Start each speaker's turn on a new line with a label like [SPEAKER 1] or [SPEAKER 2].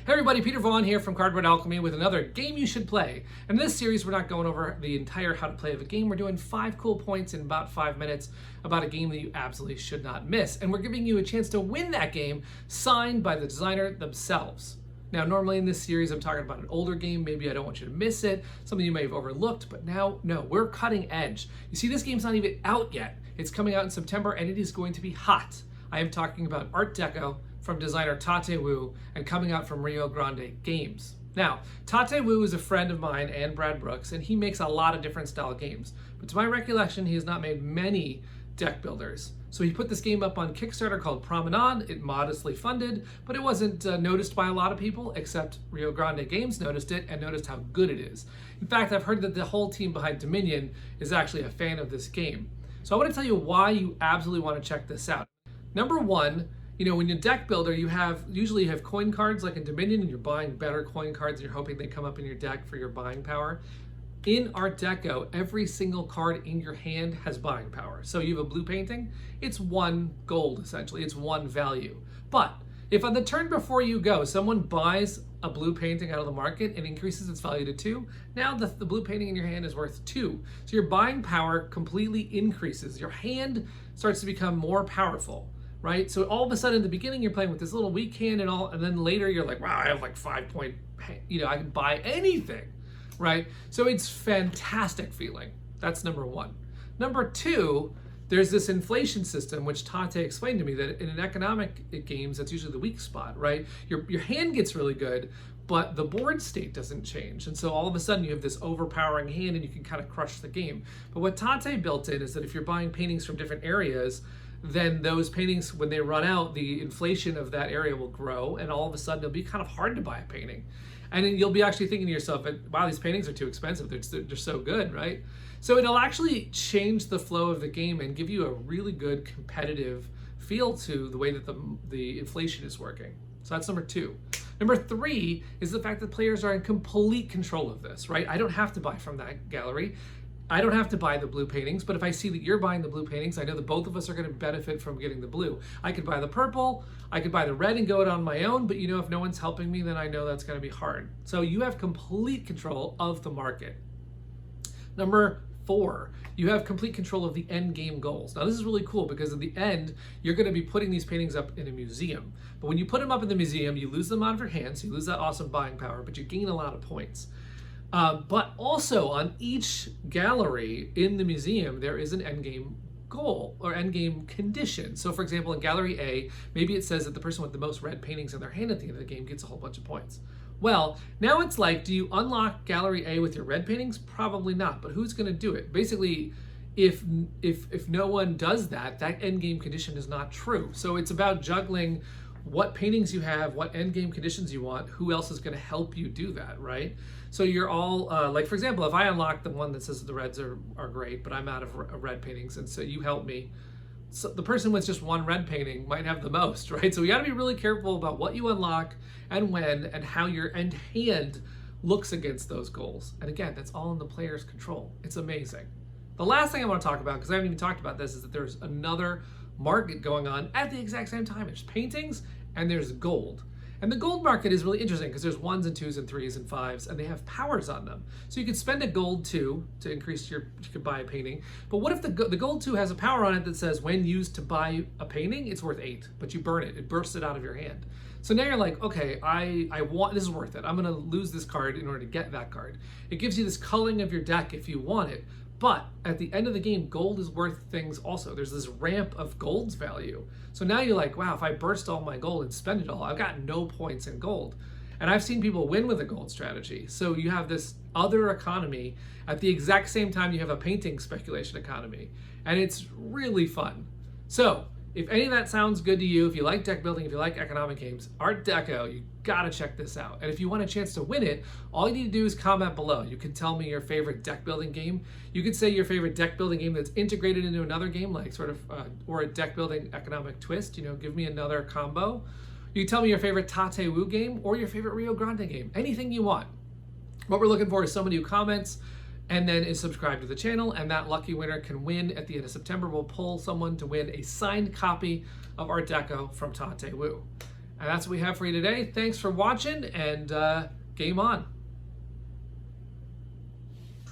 [SPEAKER 1] Hey everybody, Peter Vaughn here from Cardboard Alchemy with another game you should play. In this series, we're not going over the entire how to play of a game. We're doing 5 cool points in about 5 minutes about a game that you absolutely should not miss. And we're giving you a chance to win that game signed by the designer themselves. Now, normally in this series, I'm talking about an older game. Maybe I don't want you to miss it, something you may have overlooked, but now, no, we're cutting edge. You see, this game's not even out yet. It's coming out in September and it is going to be hot. I am talking about Art Decko from designer Tate Wu and coming out from Rio Grande Games. Now, Tate Wu is a friend of mine and Brad Brooks, and he makes a lot of different style games. But to my recollection, he has not made many deck builders. So he put this game up on Kickstarter called Promenade. It modestly funded, but it wasn't noticed by a lot of people, except Rio Grande Games noticed it and noticed how good it is. In fact, I've heard that the whole team behind Dominion is actually a fan of this game. So I want to tell you why you absolutely want to check this out. Number one, you know, when you're a deck builder, you usually have coin cards like in Dominion, and you're buying better coin cards and you're hoping they come up in your deck for your buying power. In Art Deco, every single card in your hand has buying power. So you have a blue painting, it's 1 gold essentially, it's 1 value. But if on the turn before you go, someone buys a blue painting out of the market and increases its value to 2, now the blue painting in your hand is worth 2. So your buying power completely increases. Your hand starts to become more powerful. Right? So all of a sudden in the beginning you're playing with this little weak hand and then later you're like, wow, I have like 5 point, I can buy anything, right? So it's fantastic feeling. That's number one. Number two, there's this inflation system, which Tate explained to me that in an economic games, that's usually the weak spot, right? Your hand gets really good, but the board state doesn't change. And so all of a sudden you have this overpowering hand and you can kind of crush the game. But what Tate built in is that if you're buying paintings from different areas, then those paintings, when they run out, the inflation of that area will grow, and all of a sudden it'll be kind of hard to buy a painting. And then you'll be actually thinking to yourself, wow, these paintings are too expensive. They're so good, right? So it'll actually change the flow of the game and give you a really good competitive feel to the way that the inflation is working. So that's number two. Number three is the fact that players are in complete control of this, right? I don't have to buy from that gallery. I don't have to buy the blue paintings, but if I see that you're buying the blue paintings, I know that both of us are going to benefit from getting the blue. I could buy the purple, I could buy the red and go it on my own, but if no one's helping me, then I know that's going to be hard. So you have complete control of the market. Number four, you have complete control of the end game goals. Now this is really cool because at the end, you're going to be putting these paintings up in a museum. But when you put them up in the museum, you lose them out of your hands, so you lose that awesome buying power, but you gain a lot of points. But also on each gallery in the museum, there is an endgame goal or endgame condition. So for example, in Gallery A, maybe it says that the person with the most red paintings in their hand at the end of the game gets a whole bunch of points. Well, now it's like, do you unlock Gallery A with your red paintings? Probably not, but who's gonna do it? Basically, if no one does that, that endgame condition is not true. So it's about juggling what paintings you have, what endgame conditions you want, who else is going to help you do that, right? So you're all, like for example, if I unlock the one that says the reds are great, but I'm out of red paintings, and so you help me, so the person with just 1 red painting might have the most, right? So we got to be really careful about what you unlock and when and how your end hand looks against those goals. And again, that's all in the player's control. It's amazing. The last thing I want to talk about, because I haven't even talked about this, is that there's another market going on at the exact same time. There's paintings and there's gold. And the gold market is really interesting because there's 1s and 2s and 3s and 5s, and they have powers on them. So you could spend a gold 2 to increase you could buy a painting. But what if the gold 2 has a power on it that says when used to buy a painting, it's worth 8, but you burn it, it bursts it out of your hand. So now you're like, okay, I want, this is worth it. I'm gonna lose this card in order to get that card. It gives you this culling of your deck if you want it. But at the end of the game, gold is worth things also. There's this ramp of gold's value. So now you're like, wow, if I burst all my gold and spend it all, I've got no points in gold. And I've seen people win with a gold strategy. So you have this other economy at the exact same time you have a painting speculation economy. And it's really fun. So if any of that sounds good to you, if you like deck building, if you like economic games, Art Deco, you gotta check this out. And if you want a chance to win it, all you need to do is comment below. You can tell me your favorite deck building game. You could say your favorite deck building game that's integrated into another game, like sort of, or a deck building economic twist, give me another combo. You can tell me your favorite Tate Wu game or your favorite Rio Grande game, anything you want. What we're looking for is somebody who comments and then is subscribed to the channel, and that lucky winner can win at the end of September. We'll pull someone to win a signed copy of Art Deco from Tate Wu. And that's what we have for you today. Thanks for watching, and game on.